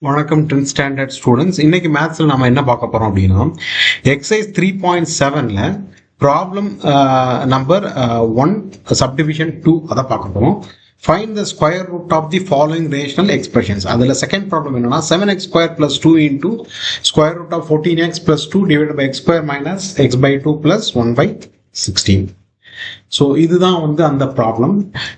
வணக்கம் 10th standard students. இன்னைக்கு மேத்ஸ்ல நம்ம என்ன பார்க்க போறோம் அப்படின்னா எக்ஸசைஸ் 3.7ல ப்ராப்ளம் நம்பர் 1 சப்டிவிஷன் 2 அதை பார்க்க போறோம். Find the square root of the following rational expressions. அதுல செகண்ட் ப்ராப்ளம் என்னன்னா 7x square plus 2 into square root of 14x plus 2 divide by x square minus x by 2 plus 1 by 16. So இதுதான் அந்த problem.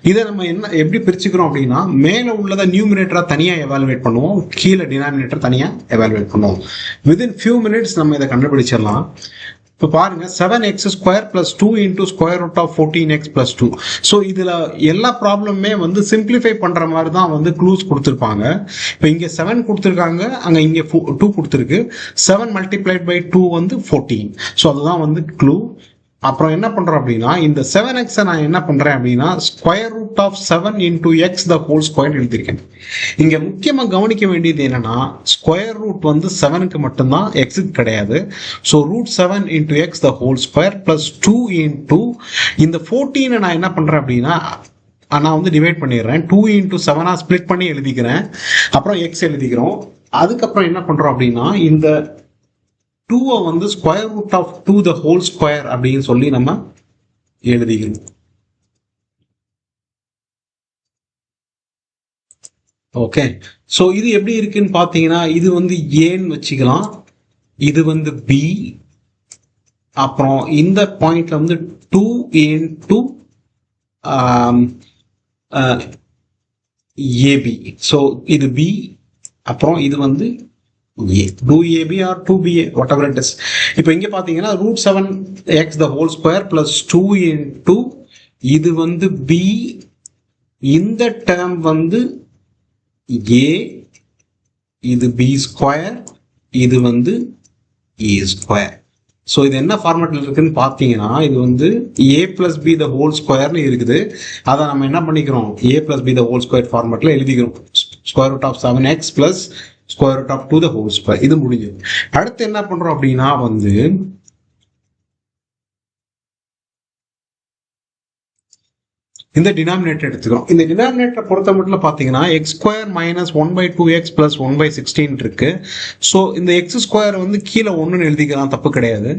இதை நம்ம எப்படி பிரிச்சுக்கிறோம் அப்படின்னா, மேலே உள்ளதை நியூமினேட்டரா தனியா எவாலுவேட் பண்ணுவோம், கீழே டினாமினேட்டர் தனியா எவாலுவேட் பண்ணுவோம். வித்தின் ஃபியூ மினிட்ஸ் நம்ம இதை கண்டுபிடிச்சிடலாம். இப்போ பாருங்க, 7x square plus 2 into square root of 14x plus 2. So இதுல எல்லா ப்ராப்ளமே சிம்பிளிஃபை பண்ற மாதிரி தான் க்ளூஸ் கொடுத்துருப்பாங்க. இப்போ இங்க 7 கொடுத்துருக்காங்க, அங்க இங்க 2 கொடுத்துருக்கு. 7 மல்டிப்ளைட் பை 2 14. ஸோ அதுதான் க்ளூ. அப்புறம் என்ன பண்றோம் அப்படின்னா, இந்த 7x நான் என்ன பண்றேன் அப்படின்னா square root of 7 into X the whole square எழுதிருக்கேன். இங்க முக்கியமா கவனிக்க வேண்டியது என்னன்னா, ஸ்கொயர் ரூட் 7க்கு மட்டும்தான், எக்ஸுக்கு கிடையாது. So root 7 into X the whole square plus 2 into இந்த 14 நான் என்ன பண்றேன் அப்படின்னா நான் டிவைட் பண்ணிடுறேன். 2 இன்டூ 7 ஸ்பிளிட் பண்ணி எழுதிக்கிறேன். அப்புறம் எக்ஸ் எழுதிக்கிறோம். அதுக்கப்புறம் என்ன பண்றோம் அப்படின்னா, இந்த 2 square root of 2 the whole square அப்படின்னு சொல்லி நம்ம எழுதிக்கணும். ஓகே, ஸோ இது எப்படி இருக்குன்னு பார்த்தீங்கன்னா, இது ஏன்னு வச்சுக்கலாம், இது பி, அப்புறம் இந்த பாயிண்ட்ல 2 இன்டூ ஏபி. ஸோ இது பி, அப்புறம் இது A, 2ab or 2ba, whatever it is. இப்போ இங்க பாத்தீங்கன்னா root 7x the whole square plus 2 into இது b, இந்த term a, இது b square, இது a square. ஸோ இது என்ன ஃபார்மேட்ல இருக்குன்னு பாத்தீங்கன்னா, இது a plus b the whole squareனு இருக்குது. அதை நம்ம என்ன பண்ணிக்கிறோம், a plus b the whole square ஃபார்மேட்ல எழுதிக்கிறோம். Square root of 7x plus square root of 2 the whole square. இது முடிஞ்சது. அடுத்து என்ன பண்றோம் அப்படின்னா, இந்த டினாமினேட்டர் எடுத்துக்கிறோம். இந்த டினாமினேட்டர் பொறுத்த மட்டும் பாத்தீங்கன்னா x square minus 1 by 2x plus 1 by 16 இருக்கு. ஸோ இந்த எக்ஸ் ஸ்கொயர் கீழே 1ன்னு எழுதிக்கலாம், தப்பு கிடையாது.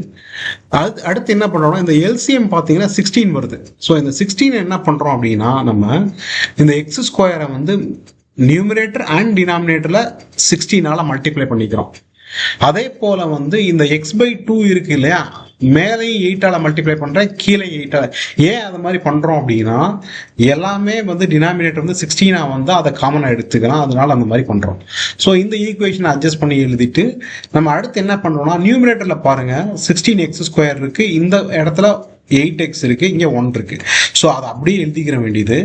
அடுத்து என்ன பண்றோம்னா, இந்த எல்சிஎம் பாத்தீங்கன்னா 16 வருது. ஸோ இந்த 16 என்ன பண்றோம் அப்படின்னா, நம்ம இந்த எக்ஸ் ஸ்கொயரை நியூமரேட்டர் அண்ட் டினாமினேட்டர்ல 16ஆல மல்டிப்ளை பண்ணிக்கிறோம். அதே போல இந்த எக்ஸ் பை 2 இருக்கு இல்லையா, மேலையும் 8ஆல மல்டிப்ளை பண்றேன், கீழே 8ஆல. ஏன் அது மாதிரி பண்றோம் அப்படின்னா, எல்லாமே டினாமினேட்டர் 16 அதை காமனா எடுத்துக்கலாம், அதனால அந்த மாதிரி பண்றோம். ஸோ இந்த ஈக்குவேஷனை அட்ஜஸ்ட் பண்ணி எழுதிட்டு நம்ம அடுத்து என்ன பண்றோம்னா, நியூமரேட்டர்ல பாருங்க 16x ஸ்கொயர் இருக்கு, இந்த இடத்துல 8x இருக்கு, இங்க 1 இருக்கு. ஸோ அதை அப்படியே எழுதிக்கிற வேண்டியது.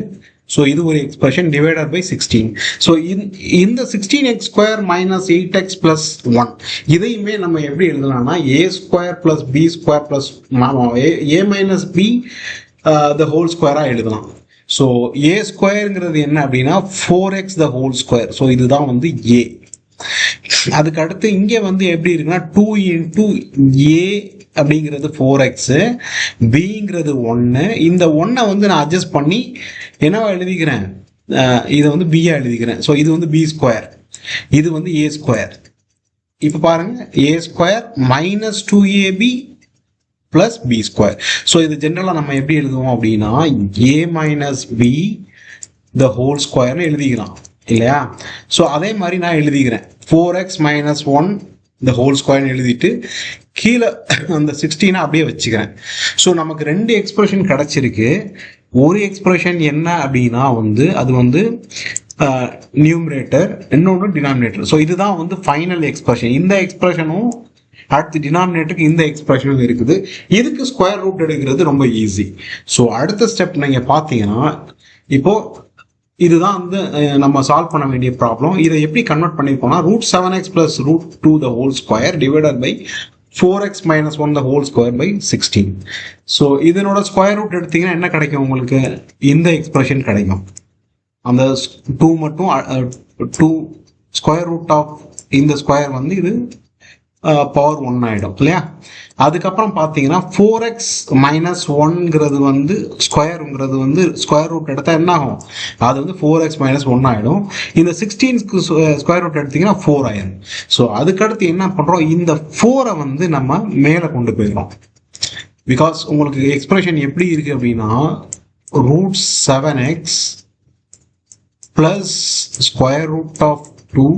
ஸோ இது ஒரு எக்ஸ்பிரஷன் டிவைடட் பை 16. ஸோ இந்த 16x square minus 8x plus 1 இதையுமே நம்ம எப்படி எழுதலாம்னா, a square plus b square plus a minus b the whole ஸ்கொயரா எழுதலாம். ஸோ a ஸ்கொயருங்கிறது என்ன அப்படின்னா 4x the whole square. So இதுதான் a. அதுக்கு அடுத்து இங்க எப்படி இருக்குன்னா 2 இன்டூ a அப்படிங்கிறது 4x, bங்கிறது 1. இந்த 1 நான் அட்ஜஸ்ட் பண்ணி என்னவா எழுதிக்கிறேன், இதை b-ஆ எழுதிக்கிறேன். ஸோ இது b ஸ்கொயர், இது a ஸ்கொயர். இப்ப பாருங்க, a square minus 2ab plus b square. So இது ஜென்ரலா நம்ம எப்படி எழுதுவோம் அப்படின்னா a minus b the whole ஸ்கொயர்னு எழுதிக்கலாம் இல்லையா. ஸோ அதே மாதிரி நான் எழுதிக்கிறேன் 4x மைனஸ் 1 இந்த ஹோல் ஸ்கொயர் எழுதிட்டு கீழே அந்த 16 அப்படியே வச்சுக்கிறேன். ஸோ நமக்கு 2 எக்ஸ்பிரஷன் கிடைச்சிருக்கு. ஒரு எக்ஸ்பிரஷன் என்ன அப்படின்னா அது நியூமரேட்டர், இன்னொன்று டினாமினேட்டர். ஸோ இதுதான் ஃபைனல் எக்ஸ்பிரஷன். இந்த எக்ஸ்பிரஷனும் அடுத்து டினாமினேட்டருக்கு இந்த எக்ஸ்பிரஷனும் இருக்குது. இதுக்கு ஸ்கொயர் ரூட் எடுக்கிறது ரொம்ப ஈஸி. ஸோ அடுத்த ஸ்டெப் நீங்க பார்த்தீங்கன்னா, இப்போ இதுதான் நம்ம சால்வ் பண்ண வேண்டிய ப்ராப்ளம். இதை எப்படி கன்வெர்ட் பண்ணிருக்கோம்னா, root 7x plus root 2 the whole square divided by 4x minus 1 the whole square by 16. So இதனோட ஸ்கொயர் ரூட் எடுத்தீங்கன்னா என்ன கிடைக்கும் உங்களுக்கு, இந்த எக்ஸ்பிரஷன் கிடைக்கும். அந்த 2 மட்டும் 2 ஸ்கொயர் ரூட் ஆஃப் இந்த ஸ்கொயர் இது பவர் 1 ஆகிடும் இல்லையா. அதுக்கப்புறம் பார்த்தீங்கன்னா 4x மைனஸ் 1ங்கிறது வந்து ஸ்கொயருங்கிறது வந்து ஸ்கொயர் ரூட் எடுத்தால் என்ன ஆகும், அது வந்து 4x மைனஸ் 1 ஆகிடும். இந்த 16க்கு ஸ்கொயர் ரூட் எடுத்தீங்கன்னா 4 ஆயிடும். ஸோ அதுக்கடுத்து என்ன பண்ணுறோம், இந்த 4 வந்து நம்ம மேலே கொண்டு போயிடுறோம். பிகாஸ் உங்களுக்கு எக்ஸ்பிரஷன் எப்படி இருக்கு அப்படின்னா root 7x plus square root of 2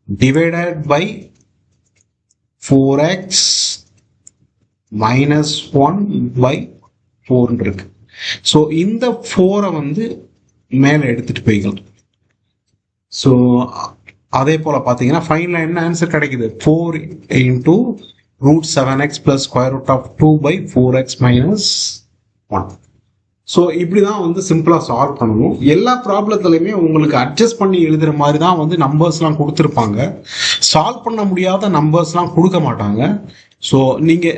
divided by 4x minus 1 by 4 இருக்கு. ஸோ இந்த 4 வந்து மேலே எடுத்துட்டு போய்க்கலாம். ஸோ அதே போல பார்த்தீங்கன்னா ஃபைனலாக என்ன ஆன்சர் கிடைக்குது, 4 into root 7x plus square root of 2 by 4x minus 1. So இப்படி தான் வந்து சிம்பிளாக சால்வ் பண்ணணும். எல்லா ப்ராப்ளத்துலையுமே உங்களுக்கு அட்ஜஸ்ட் பண்ணி எழுதுகிற மாதிரி தான் வந்து நம்பர்ஸ்லாம் கொடுத்துருப்பாங்க. சால்வ் பண்ண முடியாத நம்பர்ஸ்லாம் கொடுக்க மாட்டாங்க. ஸோ நீங்கள்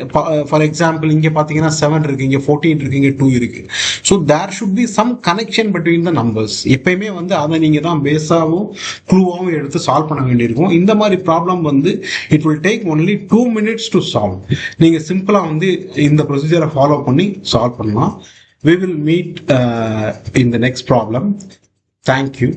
ஃபார் எக்ஸாம்பிள் இங்கே பார்த்தீங்கன்னா 7 இருக்குது, இங்கே 14 இருக்குது, இங்கே 2 இருக்குது. So there should be some connection between the numbers. எப்பயுமே வந்து அதை நீங்கள் தான் பேஸாகவும் க்ளூவாகவும் எடுத்து சால்வ் பண்ண வேண்டியிருக்கும். இந்த மாதிரி ப்ராப்ளம் வந்து it will take only 2 minutes to solve. நீங்கள் சிம்பிளாக வந்து இந்த ப்ரொசீஜரை ஃபாலோ பண்ணி சால்வ் பண்ணலாம். We will meet in the next problem. Thank you.